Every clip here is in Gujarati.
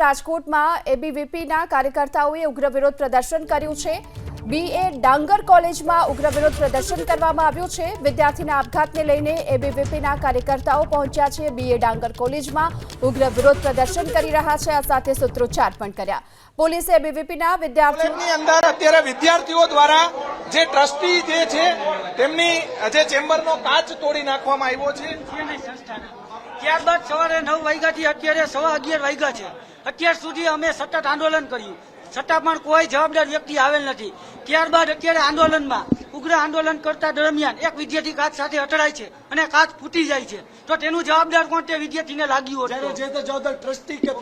રાજકોટમાં એબીવીપીના કાર્યકર્તાઓએ ઉગ્ર વિરોધ પ્રદર્શન કર્યું છે। બીએ ડાંગર કોલેજમાં ઉગ્ર વિરોધ પ્રદર્શન કરવામાં આવ્યું છે। વિદ્યાર્થીના આપઘાતને લઈને એબીવીપીના કાર્યકર્તાઓ પહોંચ્યા છે। બીએ ડાંગર કોલેજમાં ઉગ્ર વિરોધ પ્રદર્શન કરી રહ્યા છે। આ સાથે સૂત્રોચ્ચાર પણ કર્યા। પોલીસે એબીવીપીના વિદ્યાર્થીઓની અંદર અત્યારે વિદ્યાર્થીઓ દ્વારા જે ટ્રસ્ટી જે છે તેમની જે ચેમ્બરનો કાચ તોડી નાખવામાં આવ્યો છે। ત્યારબાદ સવારે 9 વાગ્યાથી અત્યારે 11:15 વાગ્યા છે। અત્યાર સુધી અમે સતત આંદોલન કર્યું, છતાં પણ કોઈ જવાબદાર વ્યક્તિ આવેલ નથી। ત્યારબાદ અત્યારે આંદોલનમાં ઉગ્ર આંદોલન કરતા દરમિયાન એક વિદ્યાર્થી કાચ સાથે અથડાય છે અને કાચ ફૂટી જાય છે। તો તેનું જવાબદાર કોણ તે વિદ્યાર્થીને લાગ્યું હતું। જે તે જવાબદાર ટ્રસ્ટી કે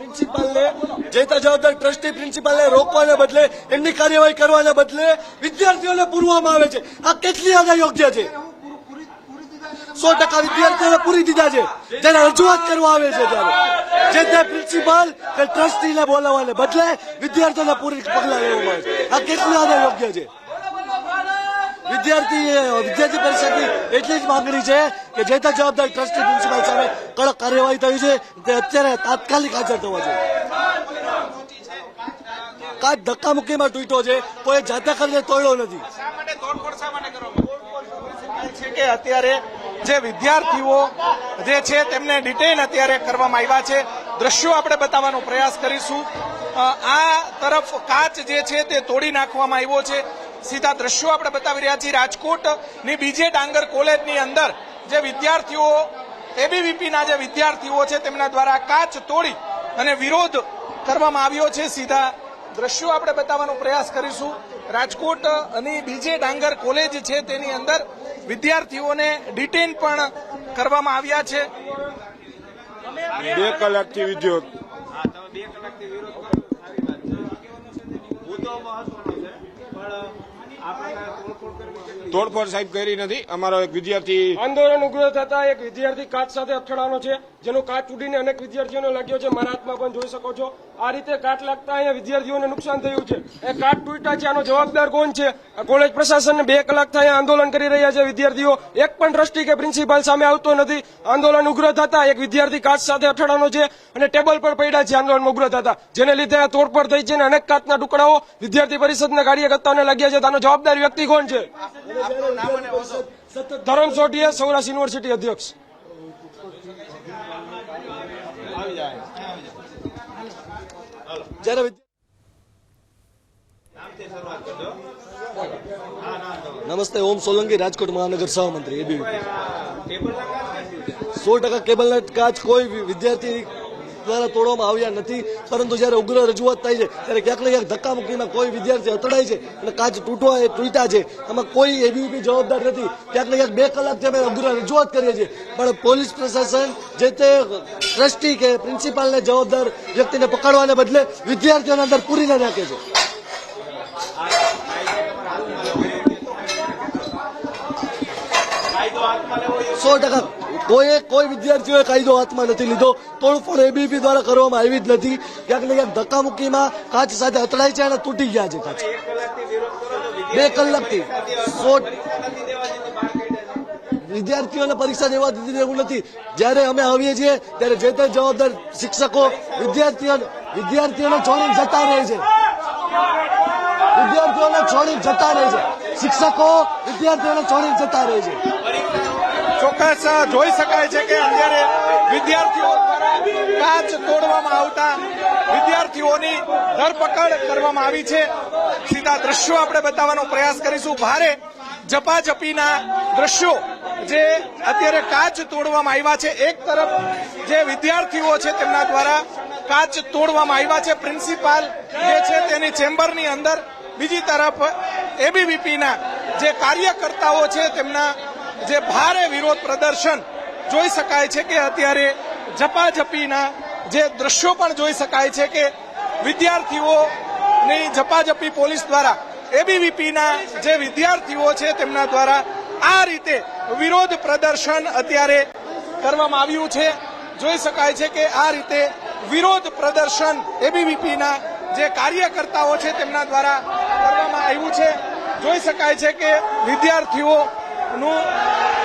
પ્રિન્સિપાલને રોકવાને બદલે એમની કાર્યવાહી કરવાને બદલે વિદ્યાર્થીઓને પૂરવામાં આવે છે। આ કેટલી હદ યોગ્ય છે? 100% વિદ્યાર્થીઓને પૂરી દીધા છે। જેને રજૂઆત કરવા આવે છે ત્યારે જે તે પ્રિન્સિપાલ કે ટ્રસ્ટીને બોલાવવાને બદલે વિદ્યાર્થીઓને પૂરી પગલાં લેવામાં આવે છે। આ કેટલી હદ યોગ્ય છે? વિદ્યાર્થી પરિષદની એટલી જ માંગણી છે કે જે તે જવાબદાર ટ્રસ્ટી પ્રિન્સિપાલ સામે કડક કાર્યવાહી થઈ છે તે અત્યારે તાત્કાલિક હાજર થવા જોઈએ। કાચ ધક્કામુક્કીમાં તૂટ્યો છે, કોઈ જાતે કરીને તોડ્યો નથી। કે અત્યારે જે વિદ્યાર્થીઓ જે છે તેમને ડિટેઇન અત્યારે કરવામાં આવ્યા છે। દ્રશ્યો આપણે બતાવવાનો પ્રયાસ કરીશું। આ તરફ કાચ જે છે તે તોડી નાખવામાં આવ્યો છે। સીધા દ્રશ્યો આપણે બતાવી રહ્યા છીએ રાજકોટની બીજે ડાંગર કોલેજની અંદર જે વિદ્યાર્થીઓ એબીવીપીના જે વિદ્યાર્થીઓ છે તેમના દ્વારા કાચ તોડી અને વિરોધ કરવામાં આવ્યો છે। સીધા દ્રશ્યો આપણે બતાવવાનો પ્રયાસ કરીશું। રાજકોટની બીજે ડાંગર કોલેજ છે તેની અંદર વિદ્યાર્થીઓને ડિટેન પણ કરવામાં આવ્યા છે। 2 કલાકથી વિરોધ તોડફોડ સાહેબ કરી નથી। અમારો એક વિદ્યાર્થી આંદોલન ઉગ્ર થતા એક વિદ્યાર્થી કાચ સાથે અથડાવાનો છે, જેનો કાચ ઉડીને અનેક વિદ્યાર્થીઓને લાગ્યો છે। મારા હાથમાં પણ જોઈ શકો છો। આ રીતે કાચ લાગતા અહીંયા વિદ્યાર્થીઓને નુકસાન થયું છે। એ કાચ તૂટ્યા છે, આનો જવાબદાર કોણ છે? કોલેજ પ્રશાસન 2 કલાકથી અહીંયા આંદોલન કરી રહ્યા છે વિદ્યાર્થીઓ। એક પણ ટ્રસ્ટી કે પ્રિન્સિપાલ સામે આવતો નથી। આંદોલન ઉગ્ર થતા એક વિદ્યાર્થી કાચ સાથે અથડાનો છે અને ટેબલ પર પડ્યા છે આંદોલન ઉગ્ર થતા, જેને લીધે આ તોડફોડ થઈ છે અને અનેક કાચના ટુકડાઓ વિદ્યાર્થી પરિષદના કાર્યકર્તાઓને લાગ્યા છે। આનો જવાબદાર વ્યક્તિ કોણ છે? ધરમ સોઢીએ, સૌરાષ્ટ્ર યુનિવર્સિટી અધ્યક્ષ। નમસ્તે, ઓમ સોલંકી, રાજકોટ મહાનગર સહમંત્રી એબીવીપી। 100% કેબલના કાચ કોઈ વિદ્યાર્થી દ્વારા તોડવામાં આવ્યા નથી, પરંતુ જયારે ઉગ્ર રજૂઆત થાય છે ત્યારે ક્યાંક ને ક્યાંક ધક્કામુક્કીમાં કોઈ વિદ્યાર્થી અથડાય છે અને કાચ તૂટ્યા છે। આમાં કોઈ એબીવીપી જવાબદાર નથી। ક્યાંક ને ક્યાંક 2 કલાકથી અમે ઉગ્ર રજૂઆત કરીએ છીએ, પણ પોલીસ પ્રશાસન જે તે ટ્રસ્ટી કે પ્રિન્સિપાલને જવાબદાર વ્યક્તિને પકડવાને બદલે વિદ્યાર્થીઓને અંદર પૂરીને નાખે છે। કોઈ વિદ્યાર્થીઓએ કાયદો હાથમાં નથી લીધો। તોડફોડ એબીવીપી દ્વારા કરવામાં આવી જ નથી। ક્યાંક ને ક્યાંક ધક્કામુક્કીમાં કાચ સાથે અથડાય છે અને તૂટી ગયા છે કાચ। 2 કલાકથી વિદ્યાર્થીઓને પરીક્ષા દેવા દીધી એવું નથી। જ્યારે અમે આવીએ છીએ ત્યારે જે તે જવાબદાર શિક્ષકો વિદ્યાર્થીઓને છોડીને જતા રહે છે। શિક્ષકો વિદ્યાર્થીઓને છોડીને જતા રહે છે। ચોક્કસ જોઈ શકાય છે કે અત્યારે વિદ્યાર્થીઓ દ્વારા કાચ તોડવામાં આવતા વિદ્યાર્થીઓની ધરપકડ કરવામાં આવી છે। સીધા દ્રશ્યો આપણે બતાવવાનો પ્રયાસ કરીશું। ભારે ઝપાઝપીના દ્રશ્યો જે અત્યારે કાચ તોડવામાં આવ્યા છે। એક તરફ જે વિદ્યાર્થીઓ છે તેમના દ્વારા કાચ તોડવામાં આવ્યા છે પ્રિન્સિપાલ જે છે તેની ચેમ્બરની અંદર, બીજી તરફ એબીવીપીના જે કાર્યકર્તાઓ છે તેમના જે ભારે વિરોધ પ્રદર્શન જોઈ શકાય છે કે અત્યારે ઝપાઝપીના જે દ્રશ્યો પણ જોઈ શકાય છે કે વિદ્યાર્થીઓની ઝપાઝપી પોલીસ દ્વારા એબીવીપીના જે વિદ્યાર્થીઓ છે તેમના દ્વારા આ રીતે વિરોધ પ્રદર્શન અત્યારે કરવામાં આવ્યું છે। જોઈ શકાય છે કે આ રીતે વિરોધ પ્રદર્શન એબીવીપીના જે કાર્યકર્તાઓ છે તેમના દ્વારા કરવામાં આવ્યું છે। જોઈ શકાય છે કે વિદ્યાર્થીઓનું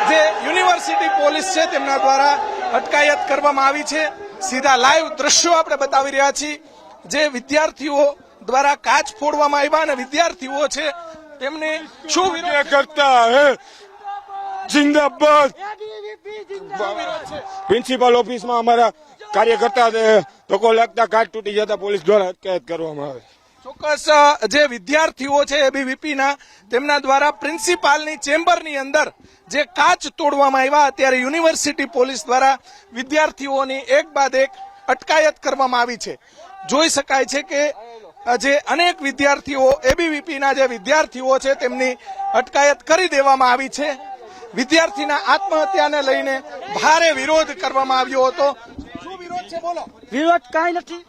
જે યુનિવર્સિટી પોલીસ છે તેમના દ્વારા અટકાયત કરવામાં આવી છે। સીધા લાઈવ દ્રશ્યો આપણે બતાવી રહ્યા છીએ। જે વિદ્યાર્થીઓ દ્વારા કાચ ફોડવામાં આવ્યા અને વિદ્યાર્થીઓ છે તેમને શું વિરોધ કરતા હે જિંદાબાદ પ્રિન્સિપાલ ઓફિસમાં અમારા કાર્યકર્તા ધક્કો લાગતા કાચ તૂટી જતા પોલીસ દ્વારા અટકાયત કરવામાં આવે. ચોક્કસ જે વિદ્યાર્થીઓ છે એબીવીપીના તેમના દ્વારા પ્રિન્સિપાલની ચેમ્બરની અંદર જે કાચ તોડવામાં આવ્યા અત્યારે યુનિવર્સિટી પોલીસ દ્વારા વિદ્યાર્થીઓની એક બાદ એક અટકાયત કરવામાં આવી છે. જોઈ શકાય છે કે જે અનેક વિદ્યાર્થીઓ એબીવીપીના જે વિદ્યાર્થીઓ છે તેમની અટકાયત કરી દેવામાં આવી છે. વિદ્યાર્થીના આત્મહત્યાને લઈને ભારે વિરોધ કરવામાં આવ્યો હતો. શું વિરોધ છે બોલો? વિરોધ કાંઈ નથી.